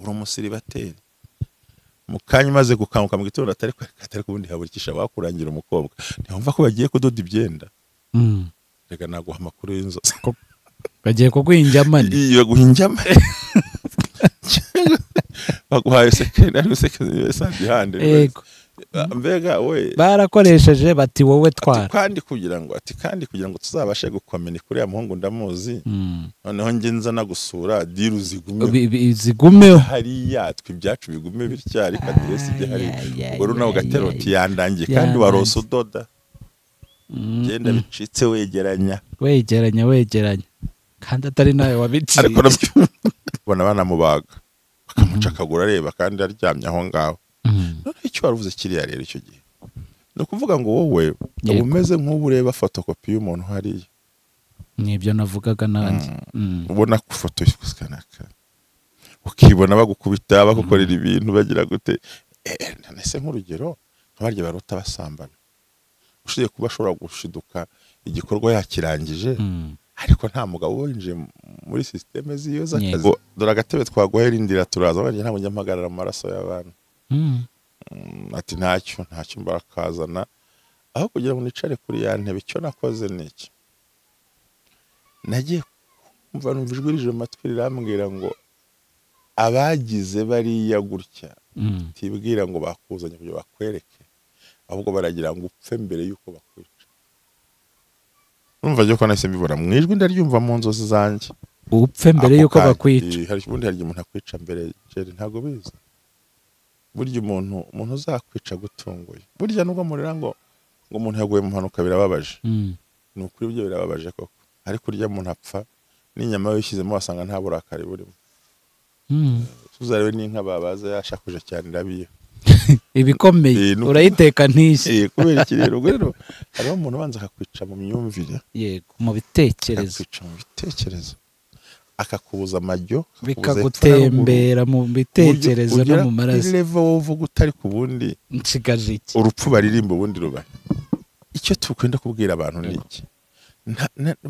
uri umusiribateri mukanya maze gukanguka mu gitondo atari kubundi haburikisha bakurangira umukobwa ntiyumva ko bagiye kudoda ibyenda rega naguha amakuru y'inzozi bagiye kuguhinjamani iyo guhinjamani baguhaye sekendari sandihande mbega we barakoresheje bati wowe twara kandi kugira ngo tuzabashe gukomena kuri ya muhungu ndamuzi noneho nge nza nagusura diru zigumeho hariya ibyacu bigume bitya ariko aderesi ijye hari ubwo runaho gateroti yandangiye kandi warose udoda genda bicitse wegeranya kandi atari nawe wabiciye ariko bona banamubaga bakamuca akaguru areba kandi aryamye aho ngaho none icyo waruvuze kiriya rero icyo gihe ni ukuvuga ngo wowe umeze nk'ubu ureba fotokopi y'umuntu hariya nibyo navugaga nanjye ubona ku foto y'ukuskanaka ukibona bagukubita bagukorera ibintu bagira gute nese nk'urugero nkabarye barota basambana ushiye kuba ashobora gushiduka igikorwa yakirangije ariko nta mugabo winjiye muri systeme ziyo z'akazi dore agatebe twaguhera indira turaza banje nta munyamagarara amaraso y'abantu ati ntacyo mbarakazana aho kugira ngo nicare kuri ya ntebe icyo nakoze niki nagiye kumva numvijwe rije amatwi rirambwira ngo abagize bariya gutya tibwira ngo bakuzanye kugira bakwereke ahubwo baragira ngo upfe mbere yuko bakwica numva cyo ko nahise mbibona mwijwi ndaryumva mu nzozi zanjye upfe mbere yuko bakwica hari umuntu akwica mbere jeri ntago biza burya umuntu uzakwica gutunguye burya nubwo murira ngo umuntu yaguye mu mpanuka birababaje ni ukuri byo birababaje koko ariko urya umuntu apfa n'inyama yishyizemo wasanga nta burakari burimo tuzarebe n'inka babaza yashakuje cyane irabiye ibikomeye urayiteka ntishye kubera iki rero hariho umuntu ubanza akakwica mu myumvire yego mu bitekerezo akakwica mu bitekerezo akakubuza amajyo bikagutembera mu bitekerezo no mu maraso level wovuga utari ku bundi nshigaje iki urupfu baririmba ubundi rubaye icyo tukwenda kubwira abantu niki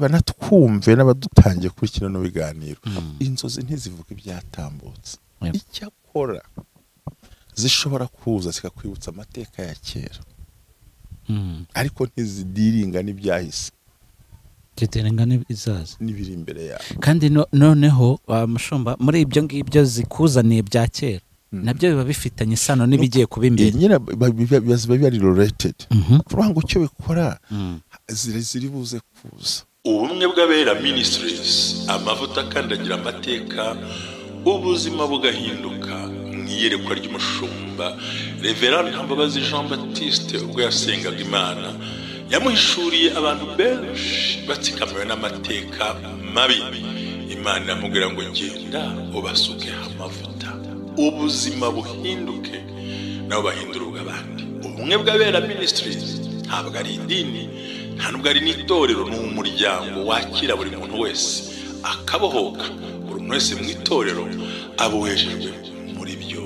banatwumve n'abadutangiye kuri kino no biganiro inzozi ntizivuga ibyatambutse icyo akora zishobora kuza zikakwibutsa amateka ya kera ariko ntizidiringa n'ibyahise Kiterengane izaza nibiri imbere yawe kandi noneho mushumba muri ibyo ngibyo zikuzaniye bya kera nabyo biba bifitanye isano nibigiye kuba imbere nyine biba bari related kuvuga ngo icyo bikora ziri buze kuza ubumwe bw'abera ministries amavuta kandagira amateka ubuzima bugahinduka mwiyerekwa ry'umushumba Reverend Hambabazi Jean Baptiste ubwo yasengaga Imana yamuhishuriye abantu benshi batsikamiwe n'amateka mabi Imana yamubwira ngo genda ubasuke amavuta ubuzima buhinduke nabo bahindurwa abandi ubumwe bw'abera ministries ntabwo ari idini nta nubwo ari n'itorero ni umuryango wakira buri muntu wese akabohoka buri muntu wese mu itorero abohejejwe muri byo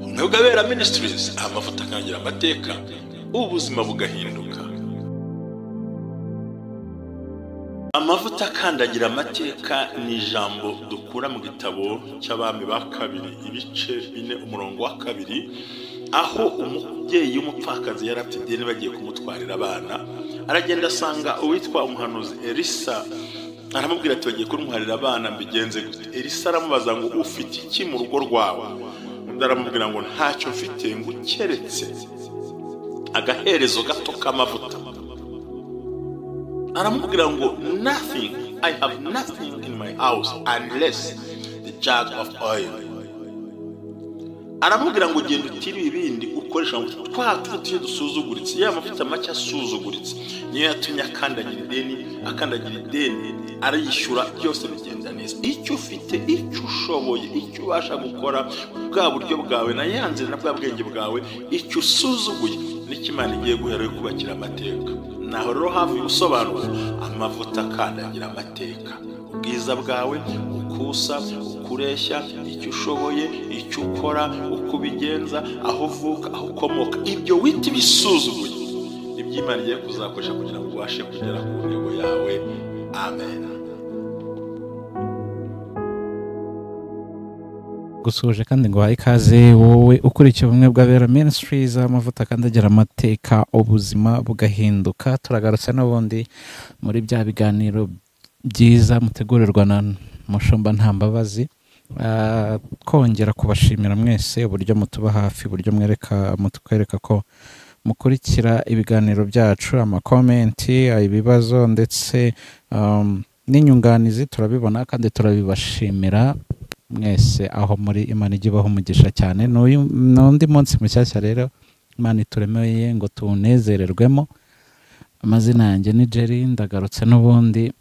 ubumwe bw'abera ministries amavuta akangira amateka ubuzima bugahinduka amavuta akandagira amateka ni ijambo dukura mu gitabo cy'abami ba kabiri ibice 4 umurongo wa 2 aho umubyeyi w'umupfakazi yarafite ideni bagiye kumutwarira abana aragenda asanga uwitwa umuhanuzi Elisa aramubwira ati bagiye kumutwarira abana mbigenze gute Elisa aramubaza ngo ufite iki mu rugo rwawe undi aramubwira ngo ntacyo mfite ngo keretse agaherezo gato k'amavuta aramubwira ngo nothing I have nothing in my house unless the jug of oil aramubwira ngo genda utiri ibindi ukoresha ngo twatuye dusuzuguritse ya mavuta make asuzuguritse niyo yatumye akandagira ideni arayishyura byose bigenda neza icyo ufite icyo ushoboye icyo ubasha gukora bwa buryo bwawe na yanze na bwa bwenge bwawe icyo usuzuguye n'ikimana igiye guhera yo kubakira amateka naho rero havuye ubusobanuro amavuta akandagira amateka ubwiza bwawe ukusa ukureshya icyo ushoboye icyo ukora uko ubigenza aho uvuka aho ukomoka ibyo wita bisuzuguye iby'Imana igiye kuzakoresha kugira ngo ubashe kugera ku ntego yawe amen gusuje kandi ngo ikaze wowe ukurikiye ubumwe bw'abera ministries amavuta kandi agira amateka ubuzima bugahinduka. Turagarutse n'ubundi muri bya biganiro byiza mutegurirwa na mushumba nta mbabazi, kongera kubashimira mwese uburyo mutuba hafi, uburyo mutwereka ko mukurikira ibiganiro byacu, amakomenti, ibibazo ndetse n'inyunganizi turabibona kandi turabibashimira mwese aho muri. Imana ijye ibaha umugisha cyane. N'undi munsi mushyashya rero Imana ituremeye ngo tuwunezererwemo. Amazina yanjye ni Jerry, ndagarutse n'ubundi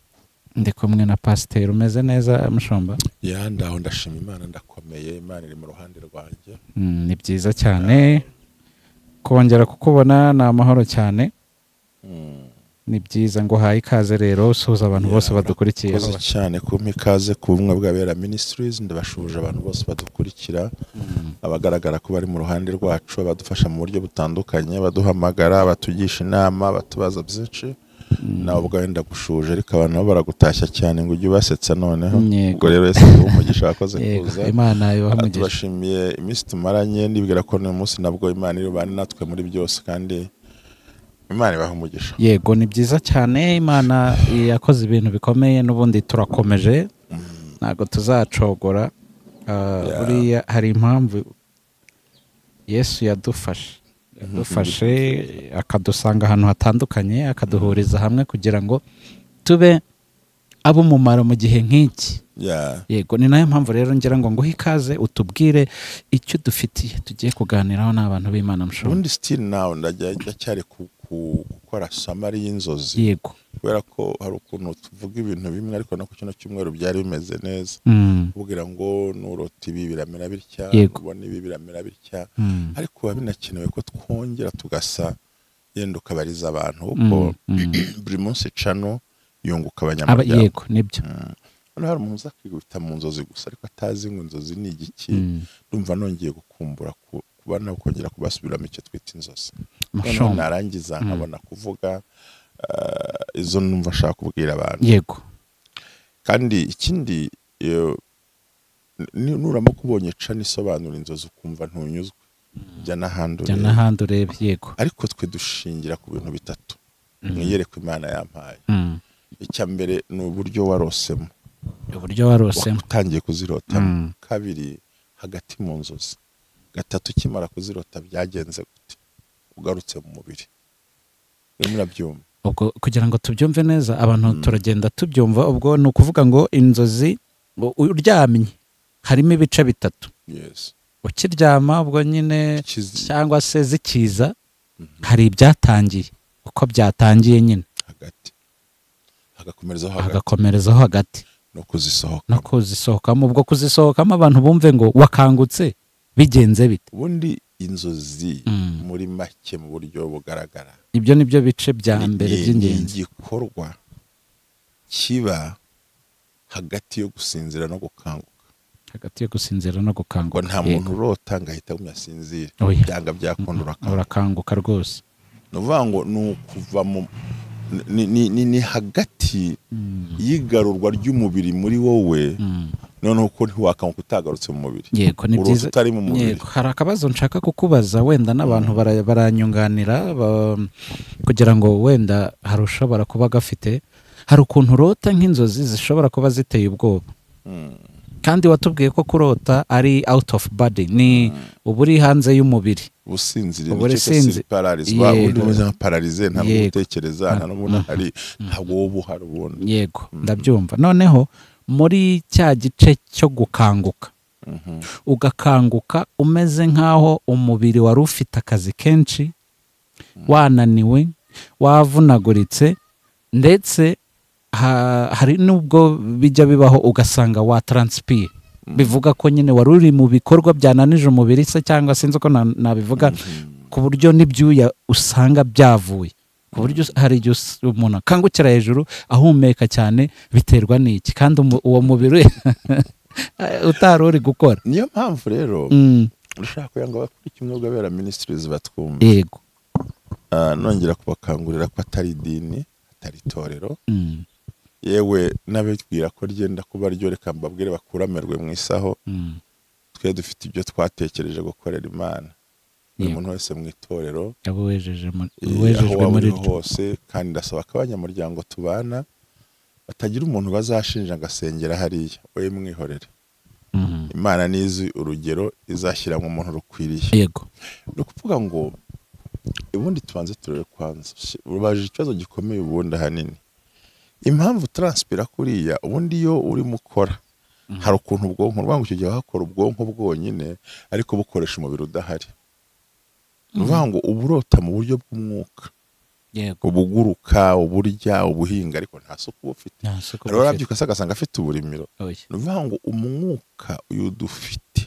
ndi kumwe na pasiteri. Umeze neza mushumba? Ya, ndaho ndashima Imana, ndakomeye. Imana iri mu ruhande rwanjye. Ni byiza cyane kongera kukubona, ni amahoro cyane. Ni byiza ngo haye ikaze rero usuhuza abantu bose badukurikiye. Koze cyane kumpa ikaze ku bumwe bw'abera ministries. Ndabashuje abantu bose badukurikira, abagaragara ko bari mu ruhande rwacu, abadufasha mu buryo butandukanye, baduhamagara, batugisha inama, batubaza byinshi. Nawe ubwawe ndagushuje, ariko abantu nabo baragutashya cyane ngo ujye ubasetsa noneho. Ubwo rero wese umugisha wakoze kuza. Imana ibaha umugisha. Tubashimiye iminsi tumaranye, ndibwira ko n'uyu munsi nabwo Imana iri bane natwe muri byose, kandi Imana ibaha umugisha. Yego, ni byiza cyane. Imana yakoze ibintu bikomeye, n'ubundi turakomeje, ntabwo tuzacogora. Buriya hari impamvu Yesu yadufashe akadusanga ahantu hatandukanye, akaduhuriza hamwe kugira ngo tube ab'umumaro mu gihe nk'iki. Yego, ni nayo mpamvu rero ngira ngo nguhe ikaze utubwire icyo dufitiye tugiye kuganiraho n'abantu b'Imana mushumba. Ubundi still now ndacyari gukora summary y'inzozi. Yego, kubera ko hari ukuntu tuvuga ibintu bimwe ariko no ku kino cyumweru byari bimeze neza. Kugira ngo nurota ibi biramera bitya, ubona ibi biramera bitya, ariko biba binakenewe ko twongera tugasa yenda ukabariza abantu uko buri munsi cano yunguka abanyamuryango. Yego, nibyo. Hano hari umuntu uza kwita mu nzozi gusa ariko atazi ngo inzozi ni igiki. Ndumva nongeye gukumbura kuba nawe kongera kubasubiramo icyo twita inzozi. None narangiza nkabona kuvuga izo numva nshaka kubwira abantu. Yego, kandi ikindi nuramo kubonye cana isobanura inzozi ukumva ntunyuzwe, jya n'ahandi urebe. Yego, ariko twe dushingira ku bintu bitatu mwiyereka Imana yampaye. Icya mbere ni uburyo warosemo, utangiye kuzirotamo. Kabiri, hagati mu nzozi. Gatatu, ukimara kuzirota byagenze gute ugarutse mu mubiri. Murabyumva? Ubwo kugira ngo tubyumve neza abantu turagenda tubyumva. Ubwo ni ukuvuga ngo inzozi uryamye harimo ibice bitatu. Ukiryama ubwo nyine cyangwa se zikiza, hari ibyatangiye uko byatangiye nyine, hagakomerezaho hagati no kuzisohokamo. Ubwo kuzisohokamo abantu bumve ngo wakangutse bigenze bite. Ubundi inzozi muri make mu buryo bugaragara, ibyo nibyo bice bya mbere by'ingenzi. Igikorwa kiba hagati yo gusinzira no gukanguka. Nta muntu urota ngo ahita yasinzira, byanga byakunda urakanguka rwose. No vuga ngo nukuva mu ni hagati yigarurwa ry'umubiri muri wowe, noneho ko ntiwakanguka utagarutse mu mubiri. Yego, ni byiza. Yego, hari akabazo nshaka kukubaza, wenda n'abantu baranyunganira kugira ngo wenda hari ushobora kuba gafite. Hari ukuntu urota nk'inzozi zishobora kuba ziteye ubwoba, kandi watubwiye ko kurota ari out of body, ni uburi hanze y'umubiri. Ubusinzire n'icyo paralyzwa, ubundi buzima paralyze, ntabwo utekereza, nta n'ubundi hari, ntabwo wowe uhari ubundi. Yego, ndabyumva. Noneho muri cya gice cyo gukanguka, ugakanguka umeze nk'aho umubiri wari ufite akazi kenshi, wananiwe, wavunaguritse, ndetse hari nubwo bijya bibaho ugasanga watranspire. Bivuga ko nyine wari uri mu bikorwa byananije umubiri se, cyangwa sinzi uko nabivuga, ku buryo n'ibyuya usanga byavuye, ku buryo hari igihe umuntu akangukira hejuru ahumeka cyane. Biterwa n'iki? Kandi uwo mubiri utari uri gukora. Niyo mpamvu rero ushaka kugira ngo bakore kimwe bw'abera ministries batwumva. Yego, nongera kubakangurira ko atari idini, atari itorero. yewe n'abibwira ko ryenda kuba ryo reka mbabwire bakuramerwe mu isaho twe dufite ibyo twatekereje gukorera Imana umuntu wese mu itorero wejejwe muri hose kandi ndasaba ko abanyamuryango tubana batagira umuntu bazashinja agasengera hariya we mwihorere Imana nizi urugero izashyira mu muntu rukwiriye yego no kuvuga ngo ubundi tubanze turere kwanza ubaje ikibazo gikomeye ubundi hanini impamvu transpira kuriya ubundi yo uri mukora hari ukuntu ubwonko rwangu icyo gihe hakora ubwonko bwonyine ariko bukoresha umubiri udahari uvuga ngo uburota mu buryo bw'umwuka ubuguruka uburya ubuhinga ariko nta soko ufite rero arabyuka agasanga afite uburimiro uvuga ngo umwuka uyu dufite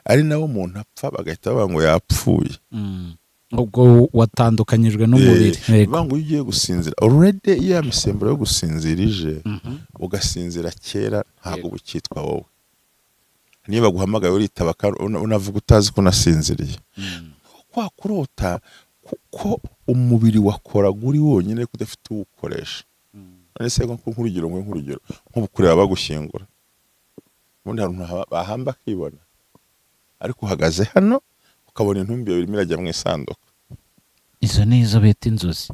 ari nawo umuntu apfa bagahita bavuga ngo yapfuye ubwo watandukanyijwe n'umubiri uvuga ngo ugiye gusinzira already ya misemburo yo gusinzirije ugasinzira kera ntabwo bukitwa wowe niba guhamagaye uritaba unavuga utazi ko nasinziriye kwa kurota kuko umubiri wakora guri wonyine kudafite uwukoresha nese nk'urugero nko kureba bagushyingura ubundi hari bahamba kibona ariko uhagaze hano ukabona intumbi yawe irimo irajya mu isanduku izo nizo bita inzozi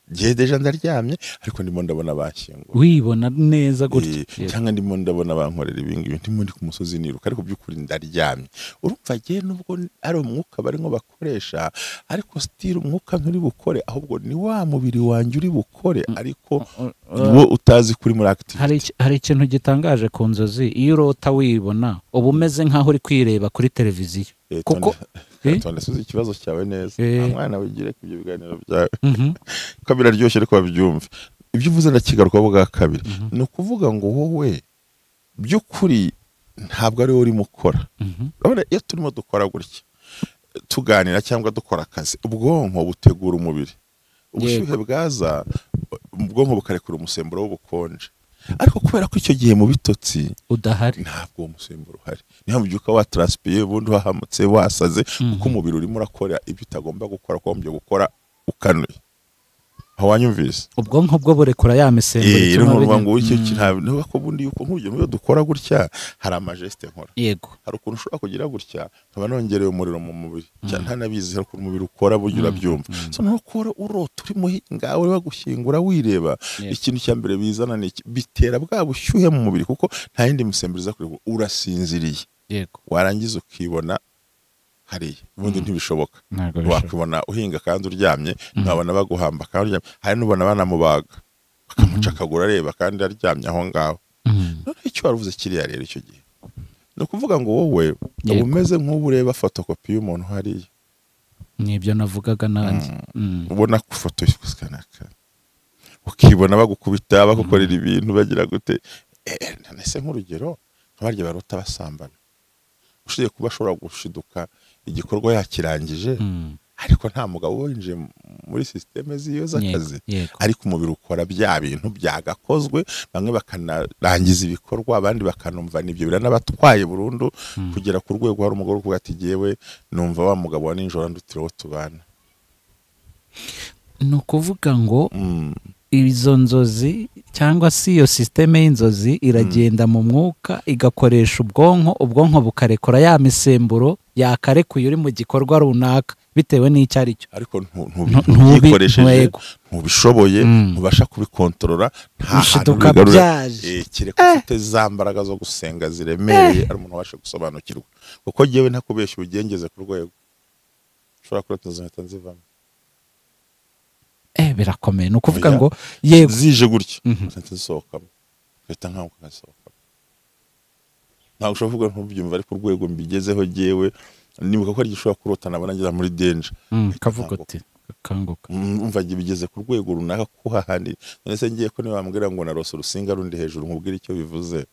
deja ndaryamye ariko ndimo ndabona bashyingura wibona neza gutya cyangwa ndimo ndabona bankorera ibingibi ndimo ndi ku musozi niruka ariko by'ukuri ndaryamye urumva giye nubwo ari umwuka barimo bakoresha ariko still umwuka nturi bukore ahubwo ni wa mubiri wanjye uri bukore ariko wo utazi kuri muri activity hari ikintu gitangaje ku nzozi iyo urota wibona uba umeze nkaho uri kwireba kuri televiziyo kuko Tondesuze ikibazo cyawe neza mwana wigire ku byo biganiro byawe ko biraryoshye ariko babyumve ibyo uvuze ndakigaruka bwa kabiri no kuvuga ngo wowe by'ukuri ntabwo ari uri mukora urabona iyo turimo dukora gutya tuganira cyangwa dukora akazi ubwonko butegura umubiri ubushyuhe bwaza ubwonko bukarekura umusemburo w'ubukonje ariko kubera ko icyo gihe mu bitotsi udahari ntabwo uwo musemburo uhari niyo mubyuka watranspiye ubundi wahamutse wasaze kuko umubiri urimo urakora ibyo utagomba gukora ko wambye gukora ukanuye aho wanyumvise ubwonko bwo burekura ya misemburo ituma bivuga ngo icyo kintu ko bundi yuko nk'urugero dukora gutya hari amageste nkora yego hari ukuntu ushobora kugira gutya nkaba nongereye umuriro mu mubiri cyane ntanabizi hari ukuntu umubiri ukora buryo urabyumva so nuko urota uri muhinga uri bagushyingura wireba ikintu cya mbere bizana ni bitera bwa bushyuhe mu mubiri kuko nta yindi misemburo iza kuri urasinziriye yego warangiza ukibona hari ubundi ntibishoboka wakubona uhinga kandi uryamye ntabona baguhamba kandi uryamye hari nubona banamubaga bakamuca akaguru areba kandi aryamye aho ngaho none icyo waruvuze kiriya rero icyo gihe ni ukuvuga ngo wowe uba umeze nk'ubu ureba fotokopi y'umuntu hariya nibyo navugaga nanjye ubona ku foto y'ukuskanaka ukibona bagukubita bagukorera ibintu bagira gute nese nk'urugero nk'abarya barota basambana ushiye kuba ashobora gushiduka igikorwa yakirangije ariko nta mugabo winjiye muri systeme ziyo z'akazi ariko umubiri ukora bya bintu byagakozwe bamwe bakanarangiza ibikorwa abandi bakanumva nibyo biranabatwaye burundu kugera ku rwego hari umugore uvuga ati giyewe numva wa mugabo wa ninjoro ndutireho tubana no kuvuga ngo izo nzozi cyangwa se iyo systeme y'inzozi iragenda mu mwuka igakoresha ubwonko bukarekura ya misemburo yakarekuye uri mu gikorwa runaka bitewe n'icyo ari cyo ariko ntubikoresheje ntubishoboye ntubasha kubikontorora nta hantu bigarura kireka ufite za mbaraga zo gusenga ziremereye ari umuntu wabasha gusobanukirwa kuko jyewe ntakubeshya ubugengeze ku rwego ushobora kurota izo nkweto nzivamo birakomeye ni ukuvuga ngo yego zije gutya zisohokamo uhita nkaho ukasohokamo ntabwo ushobora kuvuga ntubyumva ariko urwego mbigezeho jyewe nibuka ko ari gishobora kurota nabona ngera muri danger kavuga uti kanguka umva bigeze ku rwego runaka kuhahandi none se ngiye ko niba bambwira ngo narose urusinga rundi hejuru nkubwira icyo bivuze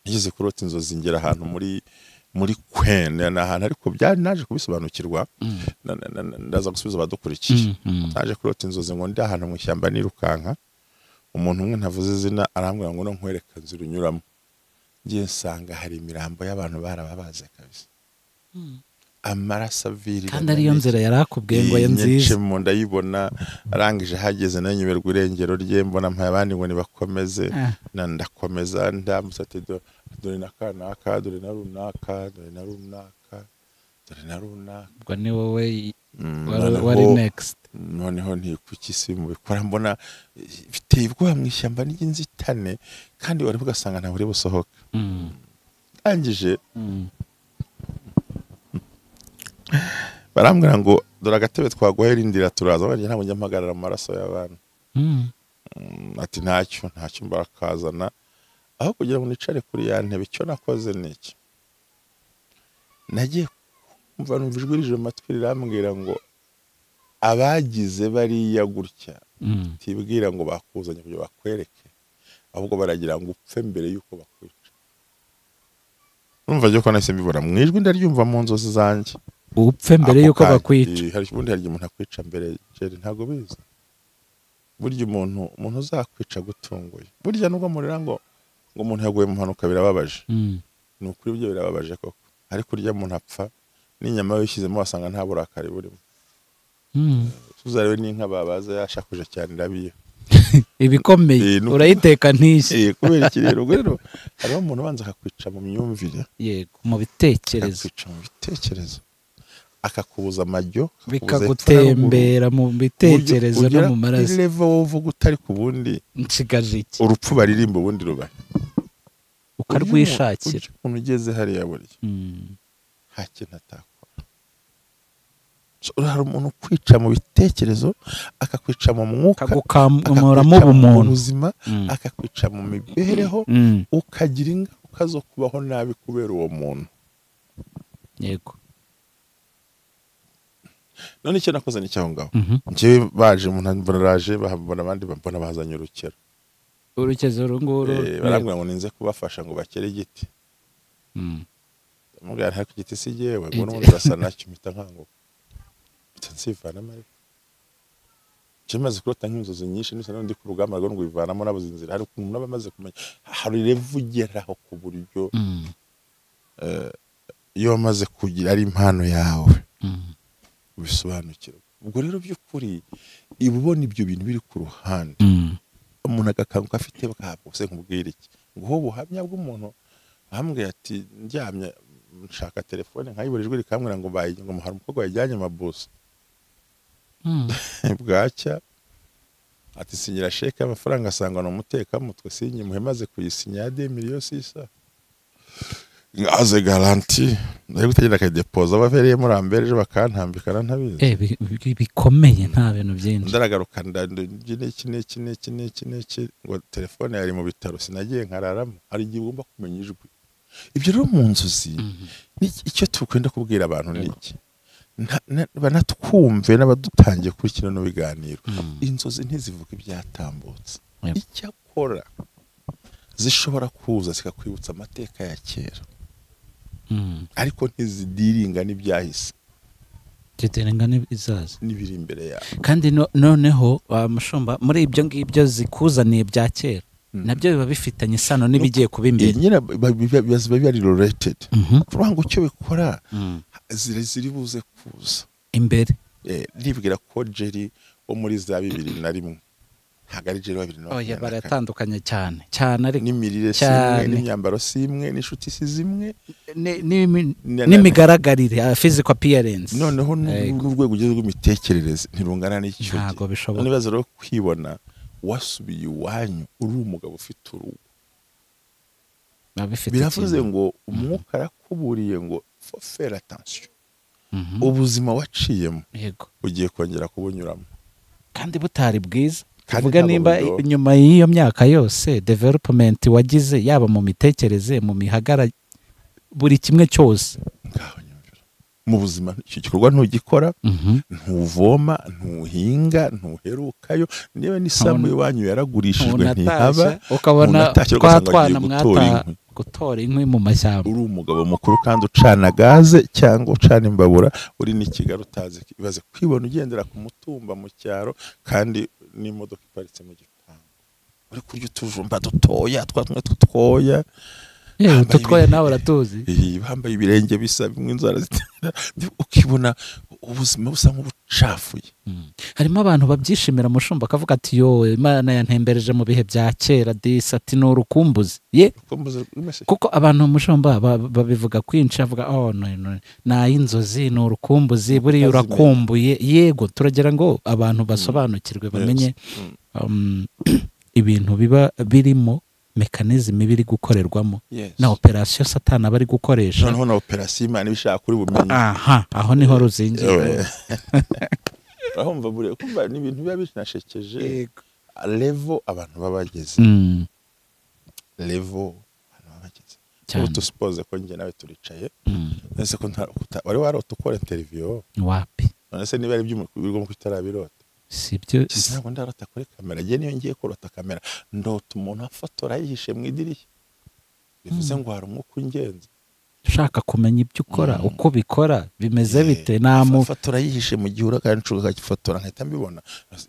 nigeze kurota inzozi ngera ahantu muri kwene n'ahantu ariko byari naje kubisobanukirwa ndaza gusubiza abadukurikiye naje kurota inzozi ngo ndi ahantu mu ishyamba nirukanka umuntu umwe ntavuze izina arambwira ngo nkwereka inzira unyuramo ngiye nsanga hari imirambo y'abantu barababaze kabisa amaraso avirira kandi ariyo nzira yarakubwiye ngo ye nziza mu ndayibona arangije hageze nayo nyuberwa irengero rye mbona mpaye abandi ngo nibakomeze ndakomeza ndamusate dore nakanaka dore na runaka dore na runaka dore na runaka ubwo ni wowe wari next noneho ntikuki si mu bikora mbona biteye ubwoba mu ishyamba n'inzitane kandi wari ugasanga nta buri busohoka angije barambwira ngo dore agatebe twaguhera indira turaza banje ntabwo njya mpagarara amaraso y'abantu ati ntacyo mbarakazana aho kugira ngo nicare kuri ya ntebe icyo nakoze niki nagiye kumva numvijwe rije amatwi rirambwira ngo abagize bariya gutya tibwira ngo bakuzanye kugira bakwereke ahubwo baragira ngo upfe mbere yuko bakwica numva cyo ko nahise mbibona mwijwi ndaryumva mu nzozi zanjye upfe mbere yuko bakwica hari umuntu akwica mbere jeri ntago biza burya umuntu uzakwica gutunguye burya nubwo murira ngo umuntu yaguye mu mpanuka birababaje ni ukuri byo birababaje koko ariko urya umuntu apfa n'inyama yishyizemo wasanga nta burakari burimo tuzarebe n'inka babaza yashakuje cyane irabiye ibikomeye urayiteka ntishye kubera iki rero hariho umuntu ubanza akakwica mu myumvire yego mu bitekerezo akakubuza amajyo bikagutembera mu bitekerezo no mu maraso level wovuga utari ku bundi nshigaje iki urupfu baririmba ubundi rubaye ukarwishakira umuntu ugeze hariya burya nta kintu atakora hari umuntu kwica mu bitekerezo akakwica mu mwuka akagukamuramo ubumuntu ubuzima akakwica mu mibereho ukagira ingaruka zo kubaho nabi kubera uwo muntu yego none icyo nakoze ni cyaho ngaho njyewe baje umuntu mbaraje bahabona abandi mbona bazanye urukero runguru barambwira ngo ninze kubafasha ngo bakere igiti mugara nta kugiti si yewe ngo n'umuntu basa nacyo mpita nkango nsivana mari kimaze kurota nk'inzozi nyinshi nise n'undi ku rugamba rwo ngo bivanamo nabuzinzira hari umuntu nabamaze kumenya hari revugeraho ku buryo iyo wamaze kugira ari impano yawe bisobanukirwa ubwo rero by'ukuri ibubona ibyo bintu biri ku ruhande umuntu agakanguka afite bakahabwa se nkubwira iki ngo ho buhamya bw'umuntu ahambwe ati ndyamye nshaka telefone nkayiburijwe rikamwira ngo bayije ngo muhara umukobwa yajyanye amabuso bwacya ati sinyira sheke amafaranga asangwa no muteka mutwe sinyi muhemaze kuyisinya ya 2 miliyoni sisa ngaze garanti ndari gutegera ka deposit abavereye muri ambereje bakantambikana ntabizi bikomeye nta bintu byinshi ndaragaruka iki ngo telefone yari mu bitaro sinagiye nkararamo hari igihe ugomba kumenya ijwi ibyo rero mu nzozi icyo tukwenda kubwira abantu niki banatwumve n'abadutangiye kuri kino no biganiro inzozi ntizivuga ibyatambutse icyakora zishobora kuza zikakwibutsa amateka ya kera ariko ntizidiringa n'ibyahise zidiringa n'ibizaza n'ibiri imbere yawe kandi noneho mushumba muri ibyo ngibyo zikuzaniye bya kera nabyo biba bifitanye isano n'ibigiye kuba imbere nyine biba bari related kuvuga ngo icyo bikora ziri buze kuza imbere nibwira ko Jerry wo muri za 2001 ntago ari Jerry wa 2001 oya baratandukanye cyane ariko n'imirire simwe n'imyambaro simwe n'ishuti si zimwe n'imigaragarire physical appearance noneho n'urwego ugeze rw'imitekerereze ntirungana n'icyo ntago bishoboka nibaza rero kwibona wasubiye iwanyu uri umugabo ufite urugo biravuze ngo umwuka arakuburiye ngo faire attention ubuzima waciyemo ugiye kongera kubunyuramo kandi butari bwiza kuvuga nimba nyuma y'iyo myaka yose development wagize yaba mu mitekerereze mu mihagara buri kimwe cyose mu buzima icyo gikorwa ntugikora ntuvoma ntuhinga ntuherukayo niba n'isambu iwanyu yaragurishijwe ntihaba ukabona twatwana gutora inkwi mu mashyamba uri umugabo mukuru kandi ucana gaze cyangwa ucana imbabura uri n'Ikigali utazi ibaze kwibona ugendera ku mutumba mu cyaro kandi n'imodoka iparitse mu gipangu uri kurya utujumba dutoya twatwe tutwoya tutwaye nawe uratuzi bambaye ibirenge bisa bimwe inzara zitera ukibona ubuzima busa nk'ubucafuye. Harimo abantu babyishimira mushumba akavuga ati yo Imana yantembereje mu bihe bya kera disi ati ni urukumbuzi kuko abantu mushumba babivuga kwinshi avuga no n'ay'inzozi ni urukumbuzi buriya urakumbuye. Yego turagira ngo abantu basobanukirwe bamenye ibintu biba birimo mekanizme biri gukorerwamo na operasiyo satani aba ari gukoresha. Noneho na operasiyo Imana ibishaka kuri bumenye. Aho niho ruzingiye. Urumva buriya kumva ni ibintu biba binashekeje. Level abantu babageze. Level abantu babageze. Ubu suppose ko nge nawe turicaye. Nese ko wari warotokora interview. Wapi? Nese niba ari by'umurimo kutarabirota. Sibyo ntabwo ndarota kuri kamera ngiye niyo ngiye kurota kamera ndota umuntu afotora yihishe mu idirishya bivuze ngo hari umwuka ungenza ushaka kumenya ibyo ukora uko bikora bimeze bite afotora yihishe mu gihe urakancuka akagifotora nkahita mbibona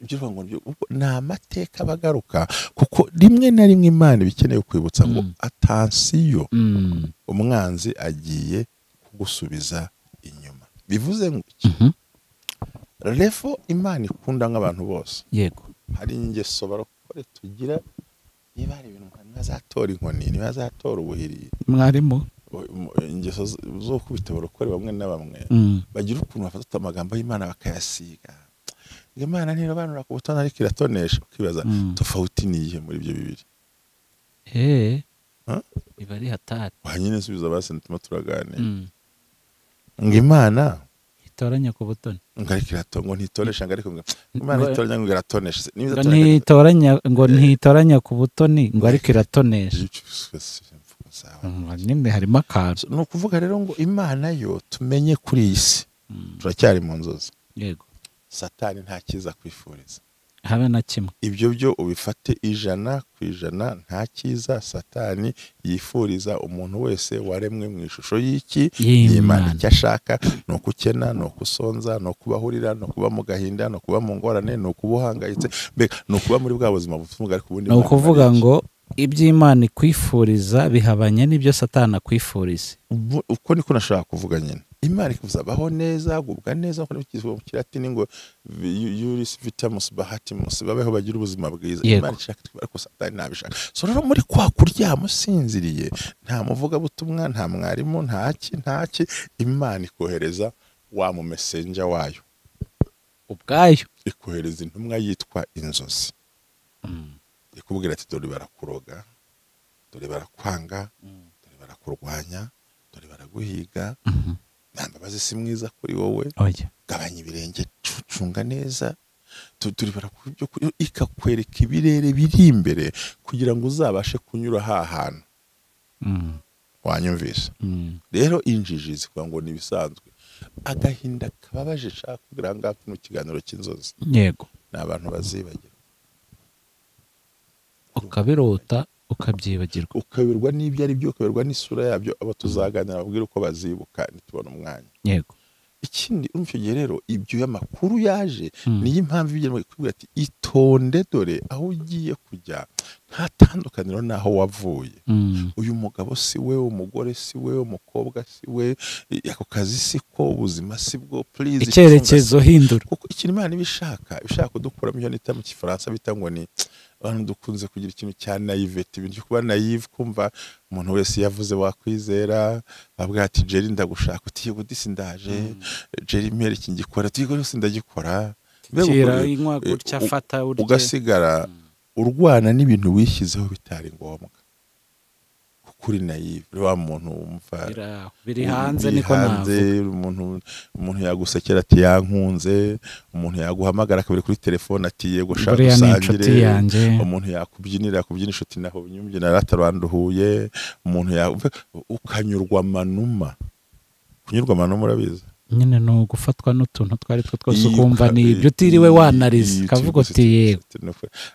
ibyo ngo ni amateka bagaruka kuko rimwe na rimwe Imana bikeneye kwibutsa ngo atansiyo umwanzi agiye kugusubiza inyuma bivuze ngo Refo Imana ikunda nk'abantu bose. Yego. Hari ingeso barokore tugira niba ari ibintu nkazatora inkoni nibazatora ubuhiri. Mwarimu ingeso zo kubita barokore bamwe na bamwe bagira ukuntu bafata amagambo y'Imana bakayasiga. Imana ntirobanura ku butona ariko iratonesha ukibaza tofauti niye muri ibyo bibiri. Iba ari hatari. Wanyine subiza base ntuma turaganira. Ngo Imana itoranya ku butoni ngari kiratongo ntitoresha ngari ko Imana itoranya ngo iratonesha ngo ntitoranya ku butoni ngo ariko iratonesha nyine harimo akantu. Ni ukuvuga rero ngo Imana yo tumenye kuri iyi si turacyari mu nzozi. Yego. Satani nta kiza kwifuriza habe na kimwe. Ibyo byo ubifate 100% nta kiza Satani yifuriza umuntu wese waremwe mu ishusho y'iki y'Imana. Icyo ashaka no kukena no kusonza no kubahurira no kuba mu gahinda no kuba mu ngorane no kubuhangayitse mbega no kuba muri bwa buzima bufunga ariko ubundi no kuvuga ngo iby'Imana ikwifuriza bihabanye n'ibyo Satani akwifuriza. Uko niko nashaka kuvuga nyine. Imana ikuvuza baho neza gubwa neza ko n'ikizwe mu kiratini ngo yuris vitamus bahatimus babeho bagira ubuzima bwiza. Imana ishaka ariko Satani nabishaka. So rero muri kwa kuryama usinziriye nta muvuga butumwa nta mwarimu ntaki Imana ikohereza wa mu messenger wayo ubwayo ikohereza intumwa yitwa inzozi. Ikubwira ati dore barakuroga dore barakwanga dore barakurwanya dore baraguhiga nambabaze si mwiza kuri wowe gabanya ibirenge cucunga neza turi barakubyo ikakwereka ibirere biri imbere kugira ngo uzabashe kunyura hantu wanyumvise. Rero injiji zikuvuga ngo ni bisanzwe agahinda kababaje shaka kugira ngo mu kiganiro cy'inzozi. Yego. N'abantu bazibagira ukabirota ukabyibagirwa ukabirwa n'ibyo ari byo ukabirwa n'isura yabyo abo tuzaganira babwira uko bazibuka nitubona umwanya. Yego. Ikindi umfyo rero ibyo y'amakuru yaje niyo impamvu bigera kwibwira ati itonde dore aho ugiye kujya nta tandukaniro naho wavuye. Uyu mugabo si we umugore si we umukobwa si we ako kazi siko ubuzima sibwo please icyerekezo hindura kuko ikintu Imana ibishaka kudukuramo iyo nita mu Gifaransa bita ngo ni abantu dukunze kugira ikintu cya naivete ibintu kuba naive kumva umuntu wese yavuze wakwizera babwira ati Jerry ndagushaka uti gudisi ndaje Jerry mere kingikora tigo yose ndagikora mbega inkwa gutya fata ugasigara urwana n'ibintu wishyizeho bitari ngombwa kuri naive wa muntu umva biri hanze niko navuga umuntu yagusekera ati yankunze umuntu yaguhamagara kabiri kuri telefone ati yego shaka dusangire umuntu yakubyinira inshuti naho nyumye narataranduhuye umuntu ukanyurwa manuma kunyurwa manuma urabizi nyine no gufatwa n'utuntu twari twose ukumva ni ibyo utiriwe wanarize kavuga uti yego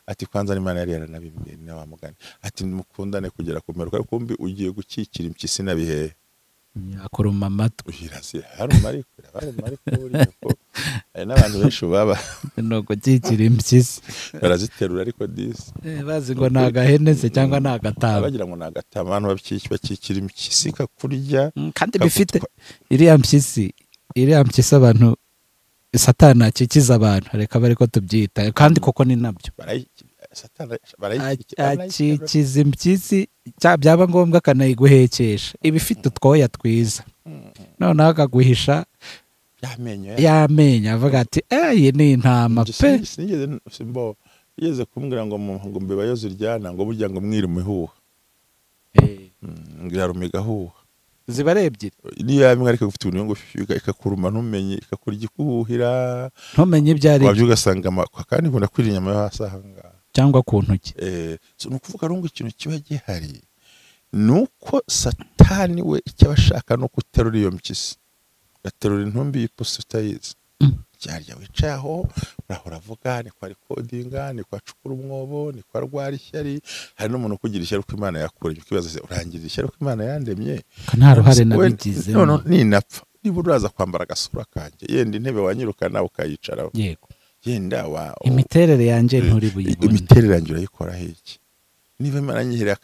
ati kwanza Imana yari yaranabimbwiye n'abamugani ati mukundane kugera ku mperuka kumbi ugiye gukikira impyisi nabihehe yakuruma amatwi uhirasira haruma ariko buriya ko hari n'abantu benshi baba nuko kikiri impyisi baraziterura ariko disi bazi ngo ni agahene se cyangwa ni agatama bagira ngo ni agatama abantu bakikira impyisi kakurya kandi bifite iriya mpyisi abantu satani akikiza abantu reka bari ko tubyita kandi koko ni nabyo akikiza impyisi byaba ngombwa akanayiguhekesha ibifite utwoya twiza noneho akaguhisha yamenye avuga ati iyi ni intama pe yigeze kumbwira ngo mbeba yo ziryana ngo burya ngo mwiri umuhuha ngo yaruma igahuha ziba ari ebyiri niyo yamwe ariko gufite ibintu ngo ikakuruma ntumenye ikakurya ikuhuhira ntumenye ibyo ari wabyo ugasanga kandi nkunda kwira inyama yo hasi ahangaha cyangwa ku ntoki ni ukuvuga ngo ikintu kiba gihari ni uko satani we icyo aba ashaka ni uko uterura iyo mpyisi ugaterura intumbi y'ipusi utayizi cyarya wicaye aho urahora avuga ni kwa rikodinga ni kwa cukura umwobo ni kwa rwara ishyari hari n'umuntu ukugira ishyari uko Imana yakuremye ukibaza se urangirira ishyari uko Imana yandemye nta ruhare nabigizemo none ninapfa niba uraza kwambara agasura kanjye yenda intebe wanyirukana ukayicaraho yego yenda imiterere yanjye nturi buyibone imiterere yanjye urayikora hiki niba Imana nyihera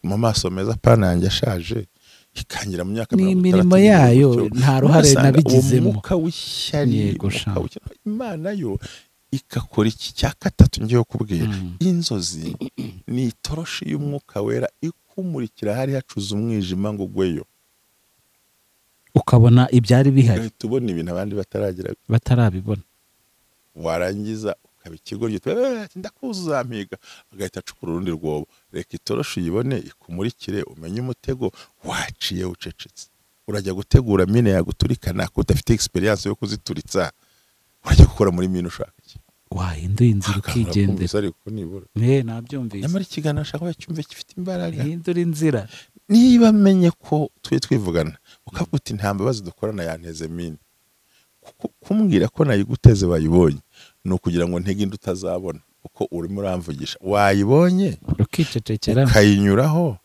mu maso meza pana yanjye ashaje ikangira mu myaka 30 imirimo yayo nta ruhare nabigizemo umwuka w'ishyari Imana yo ikakora iki cya gatatu ngiye kubwira inzozi ni itoroshi y'umwuka wera ikumurikira hari hacuza umwijima ngo gweyo ukabona ibyari bihari tubona ibintu abandi batarabibona warangiza ukaba ikigoryi ndakuzampiga agahita acukura urundi rwobo reka itoroshi uyibone ikumurikire umenye umutego waciye ucecetse urajya gutegura mine yaguturikana ko udafite experience yo kuzituritsa urajya gukora muri mine ushaka iki wahinduye inzira ukigendera nabyumvise nyamara ikiganiro ashaka bacyumve gifite imbaraga hindura inzira niba amenye ko twivugana ukavuga uti nta mbabazi dukorana yanteze mine kumbwira ko nayiguteze bayibonye ni ukugira ngo ntege indi utazabona uko urimo uramvugisha wayibonye ukicecekera ukayinyuraho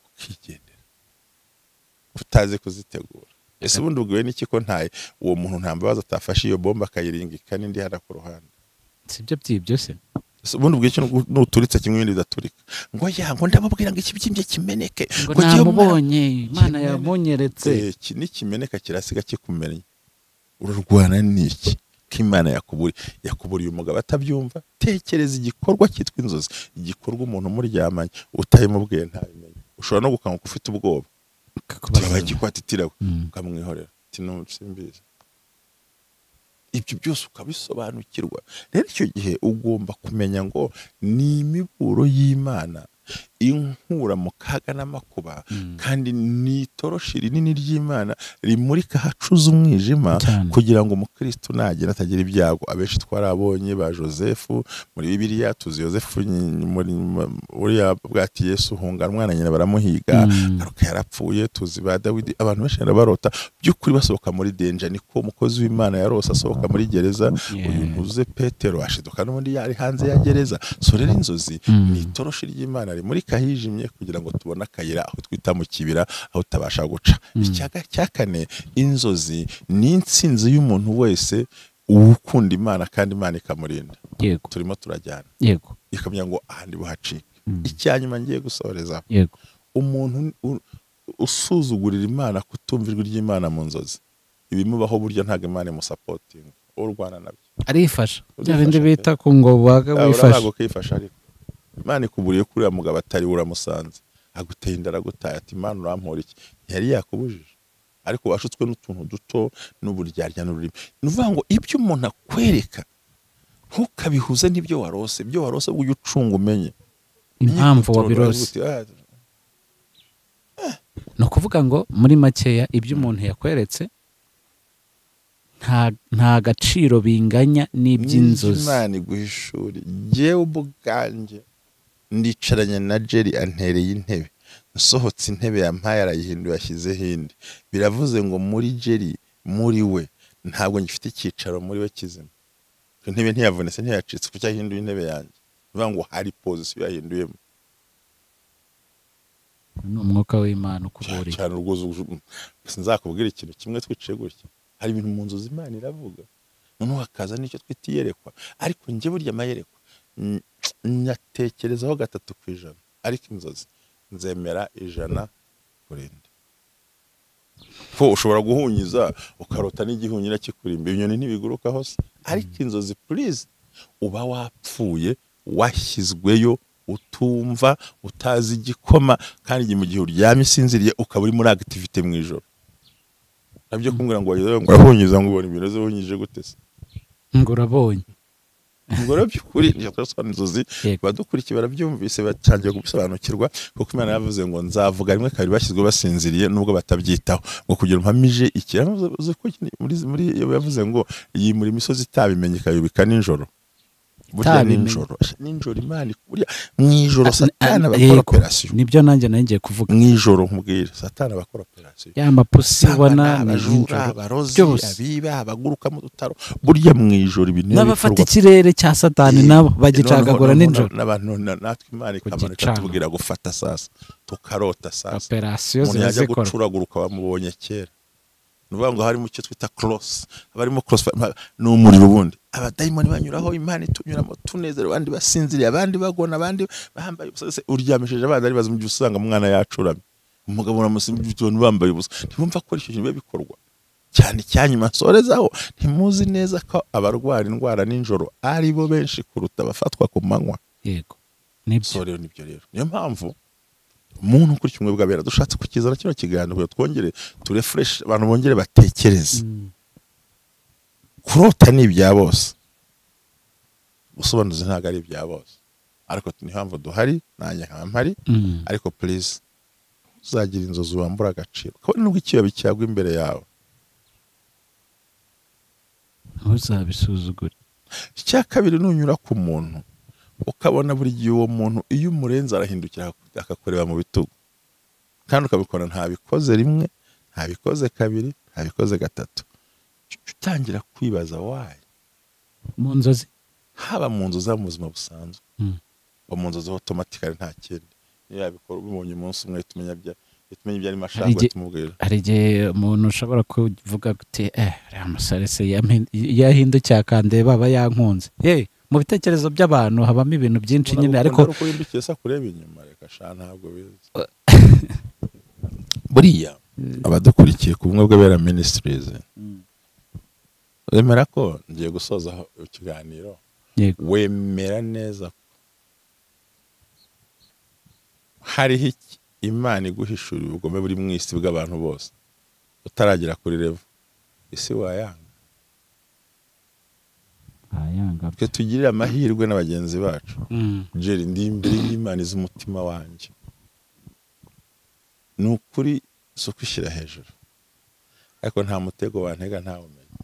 ukigendera utazi kuzitegura ese ubundi ubwiwe n'iki ko ntaye uwo muntu nta mbabazi atafashe iyo bomba akayiringika n'indi hano ku ruhande sibyo byibyo se ubundi ubwiye n'uturitse kimwe ibindi bidaturika ngo ndamubwira ngo ikibyimbye kimeneke ngo namubonye Imana yamunyeretse iki nikimeneka kirasiga kikumenye ururwana n'iki k'Imana yakuburiye umugabo atabyumva tekereza igikorwa cyitwa inzozi igikorwa umuntu muryamanye utayimubwiye ntabimenye ushobora no gukanguka ufite ubwoba turabagikwatitira ukamwihorera simbizi ibyo byose ukabisobanukirwa rero icyo gihe ugomba kumenya ngo ni imiburo y'Imana inkura mu kaga n'amakuba kandi ni itoroshi rinini ry'Imana rimurika hacuza umwijima kugira ngo umukristo nagera atagira ibyago abenshi twarabonye ba Josefu muri Bibiliya tuzi Yosefu muri uriya bwati Yesu hunga umwana nyina baramuhiga garuka yarapfuye tuzi ba Dawidi abantu benshi barota by'ukuri basohoka muri danger niko umukozi w'Imana yarose asohoka muri gereza uyu ntuze Petero ashiduka n'ubundi yari hanze ya gereza so rero inzozi ni itoroshi ry'Imana muri kahijimye kugira ngo tubone akayira aho twita mu kibira aho utabasha guca icyaga cya kane inzozi ni intsinzi y'umuntu wese ukunda Imana kandi Imana ikamurinda yego turimo turajyana yego ikamenya ngo ahandi buhacike icyanyuma ngiye gusoreza yego umuntu usuzugurira Imana kutumva ijwi ry'Imana mu nzozi ibimubaho buryo ntago Imana imusapotinga urwana nabyo arifasha byabindi bita ku ngo baga wifasha ariko Imana ikuburiye kuri ya mugabo atari uramusanze aguteye indara gutaye ati Imana urampora iki yari yakubujije ariko washutswe n'utuntu duto n'uburyarya n'ururimi nuvuga ngo ibyo umuntu akwereka ntukabihuze n'ibyo warose ibyo warose ujye ucunga umenye impamvu wabirose no kuvuga ngo muri makeya ibyo umuntu yakweretse nta gaciro binganya n'iby'inzozi Imana iguhishuri jewe ubuganje ndicaranye na Jerry antereye intebe nsohotse intebe yampaye arayihinduye yashyizeho indi biravuze ngo muri Jerry muri we ntabwo ngifite icyicaro muri we kizima intebe ntiyavunitse ntiyacitse kuko yahinduye intebe yanjye bivuga ngo hari position yahinduyemo ni umwuka w'Imana ukuburiye cyane rwose. Sinzakubwira ikintu kimwe twicaye gutya, hari ibintu mu nzozi Imana iravuga noneho hakaza n'icyo twita iyerekwa, ariko njye burya amayerekwa nyatekerezaho 3%, ariko inzozi nzemera 100%. Ko ushobora guhunyiza ukarota n'igihunyira kikurimba, inyoni ntibiguruka hose, ariko inzozi please uba wapfuye washyizweyo utumva utazi igikoma, kandi mu gihe uryamye sinziriye ukaba uri muri activity mu ijoro. Nabyo kumbwira ngo wahunyiza ngo ubone ibintu zihunjije gute se ngo urabonye ngo by'ukuri nyakwasana inzozi badukurikiye barabyumvise batangiye gusobanukirwa, kuko Imana yavuze ngo nzavuga rimwe kabiri bashyizwe basinziriye nubwo batabyitaho, ngo kugira mpamije ikiramuze ko muri yavuze ngo iyi muri misozi itabimenye kayubika ninjoro. Burya ninjoro Imana burya mwijoro Satani abakora operation. Nibyo nanjye ngiye kuvuga mwijoro nkubwira Satani abakora operation. Ya mapusi wana n'ijoro barozi abiba abaguruka mu dutaro, burya mwijoro ibintu n'abafata ikirere cya Satani nabo bagicagagura ninjoro. N'abantu natwe Imana ikamanita tubwira gufata sasa tukarota sasa operation zikora gucuraguruka bamubonye kera. Nuvuga ngo hari mu cyo twita cross, abarimo cross n'umuriro ubundi abadayimoni banyuraho, Imana itunyuramo tunezero, abandi basinziriye, abandi bagona, abandi bahambaye ubusa. Uryamishije abandi ari bazi mu gihe usanga umwana yacuramye, umugabo namusimbi by'utuntu bambaye ubusa. Ntimumva ko icyo kintu bikorwa cyane cyanyuma sorezaho. Ntimuzi neza ko abarwara indwara ninjoro ari bo benshi kuruta bafatwa ku manywa. Yego nibyo rero niyo mpamvu umuntu kuri kimwe bwabera dushatse kukizana kino kiganiro twongere turefresh abantu bongere batekereze. Kurota ni ibya bose, usobanuze ntago ari ibya bose, ariko ni mpamvu duhari nanjye nkampari. Ariko please uzagira inzozi wambura agaciro, kabone nubwo ikibabi cyagwa imbere yawe uzabisuzugura. Icya kabiri nunyura ku muntu ukabona buri gihe uwo muntu iyo umurenze arahindukira akakoreba mu bitugu, kandi ukabikora ntabikoze rimwe, ntabikoze kabiri, ntabikoze gatatu, utangira kwibaza wayi mu nzozi, haba mu nzozi mu buzima busanzwe. Mu nzozi automatically nta kindi niyo yabikora ubonye umunsi umwe tumenya ibyo ari mashaka tumubwira. Hari igihe umuntu ushobora kuvuga gute amasare se yahindukiye akandeba aba yankunze. Mu bitekerezo by'abantu habamo ibintu byinshi nyine, ariko uko yindukiye sa kureba inyuma reka sha ntabwo bizi. Buriya abadukurikiye ku bumwe bw'abera ministries wemera ko ngiye gusoza ikiganiro, wemera neza hariho Imana iguhishura ubugome buri mu isi bw'abantu bose utaragera kuri level isi wayanga. Twe tugirira amahirwe n'abagenzi bacu. Jeri ndi imbere y'Imana iz'umutima wanjye, ni ukuri so kwishyira hejuru, ariko nta mutego wantega ntawe umenya.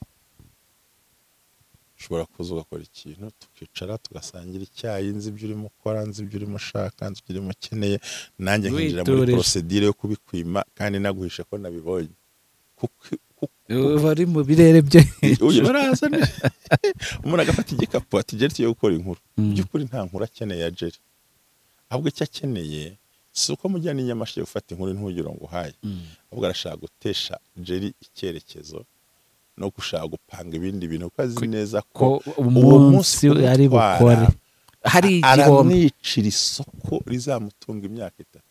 Ushobora kuza ugakora ikintu tukicara tugasangira icyayi, nzi ibyo urimo ukora, nzi ibyo urimo ushaka, nzi ibyo urimo ukeneye, nanjye nkinjira muri procedure yo kubikwima kandi naguhishe ko nabibonye. Bari mu birere bye baraza umuntu agafata igikapu ati Jeri tugiye gukora inkuru. By'ukuri nta nkuru akeneye ya Jeri, ahubwo icyo akeneye si uko mujyana inyamashe gufata inkuru ntugire ngo uhaye, ahubwo arashaka gutesha Jeri icyerekezo no gushaka gupanga ibindi bintu, ko azi neza ko uwo munsi ari bukore hari aramwicira isoko rizamutunga imyaka 3.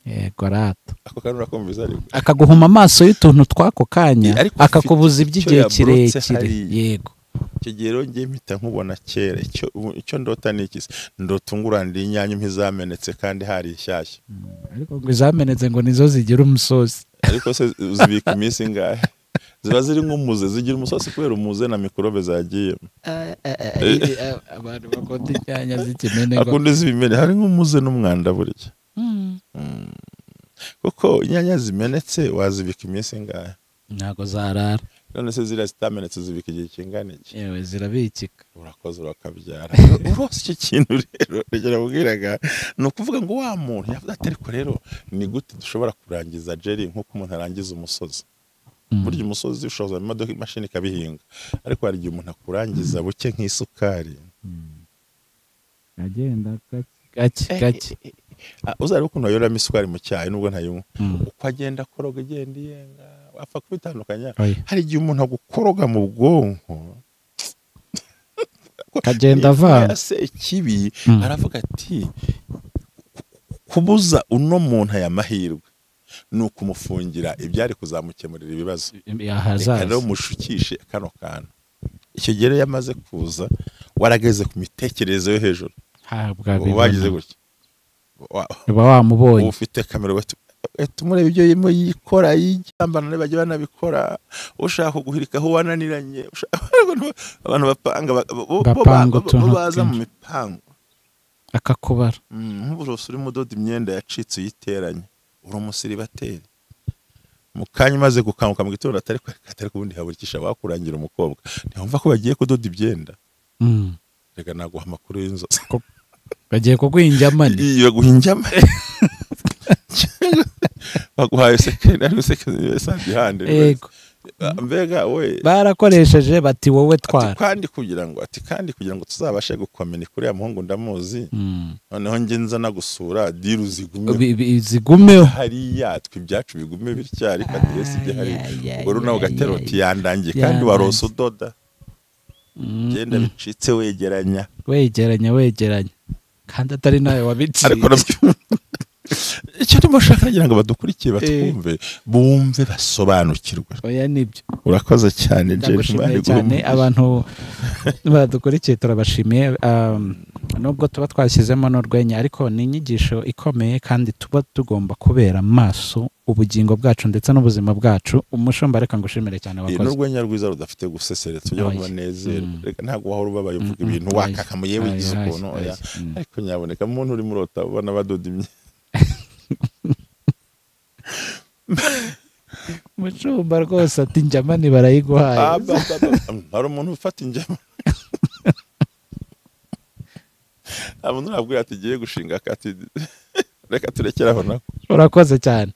Yego rato ako kanura kumviza ariko akaguhuma amaso y'utuntu twako kanya akakubuza iby'igihe kirekire. Yego icyo gihe rero ngiye mpita nkubona kera icyo ndota ni iki? Ndota ngurandira inyanya impizamenetse kandi hari ishyashya, ariko ngo izamenetse ngo nizo zigira umusozi. Ariko se uzibika iminsi ngahe? Ziba ziri nk'umuze, zigira umusozi kubera umuze na mikorobe zagiyemo. Abantu bakunda inyanya zikimene ngo akunda zibimene, hari nk'umuze n'umwanda burya. Kuko inyanya zimenetse wazibika iminsi ngahe? Ntago zarara. None se zira zitamenetse zibika igihe kingana iki? Yewe zirabikika. Urakoze urakabyara. Urose icyo kintu rero regera bubwiraga no kuvuga ngo wa muntu yavuze ati ariko rero ni gute dushobora kurangiza Jeri nkuko umuntu arangiza umusozi. Burya umusozi ushoza imodoka imashini kabihinga, ariko hari igihe umuntu akurangiza buke nk'isukari. Agenda gake uzari ukuntu yoramo isukari mu cyayi nubwo ntayumwe uko agenda akoroga igenda yenga wapfa kubitandukanya hari igihe umuntu agukoroga mu bwonko kagenda avanga kibi aravuga ati kubuza uno muntu aya mahirwe ni ukumufungira ibyari kuzamukemurira ibibazo reka mushukishe kano kantu icyo gihe yamaze kuza warageze ku mitekerezo yo hejuru wagize gutya uba wamubonye ufite kamera tumureba ibyo yikora yijyambana bajya banabikora ushaka guhirikaho wananiranye abantu bapanga baza mu mipango akakubara nk'uburose uri mudoda imyenda yacitse uyiteranye uri umusiribateri mu kanya umaze gukanguka mu gitondo atari kubundi haburikisha wakurangira umukobwa ntiyumva ko bagiye kudoda ibyenda reka naguha amakuru y'inzozi bagiye kuguha injyamane baguha injyamane baguhaye sekendari sandihande mbega we barakoresheje bati wowe twara kandi kugira ngo tuzabashe gukomena kuri ya muhungu ndamuzi noneho nge nza nagusura diru zigumeho hariya twe ibyacu bigume bitya ariko aderesi ijye hari ubwo runaho gateroti yandangiye kandi warose udoda genda bicitse wegeranya kandi atari nawe wabiciye icyo ndimo nshaka nagira ngo badukurikiye batwumve bumve basobanukirwe oya nibyo urakoze cyane ndagushimiye cyane abantu badukurikiye turabashimiye nubwo tuba twashyizemo n'urwenya ariko ni inyigisho ikomeye kandi tuba tugomba kubera maso ubugingo bwacu ndetse n'ubuzima bwacu umushumba reka ngushimire cyane wakoze n'urwenya rwiza rudafite gusesereza ujya kubanezera ntabwo wahora ubabaye uvuga ibintu wakakamuye wigize ukuntu oya ariko nyaboneka umuntu uri murota ubona badoda imyenda mucumba rwose ati njyamani barayiguhaye hari umuntu ufata injyama nta muntu urabwira ati igiye gushinga akati reka turekeraho nako urakoze cyane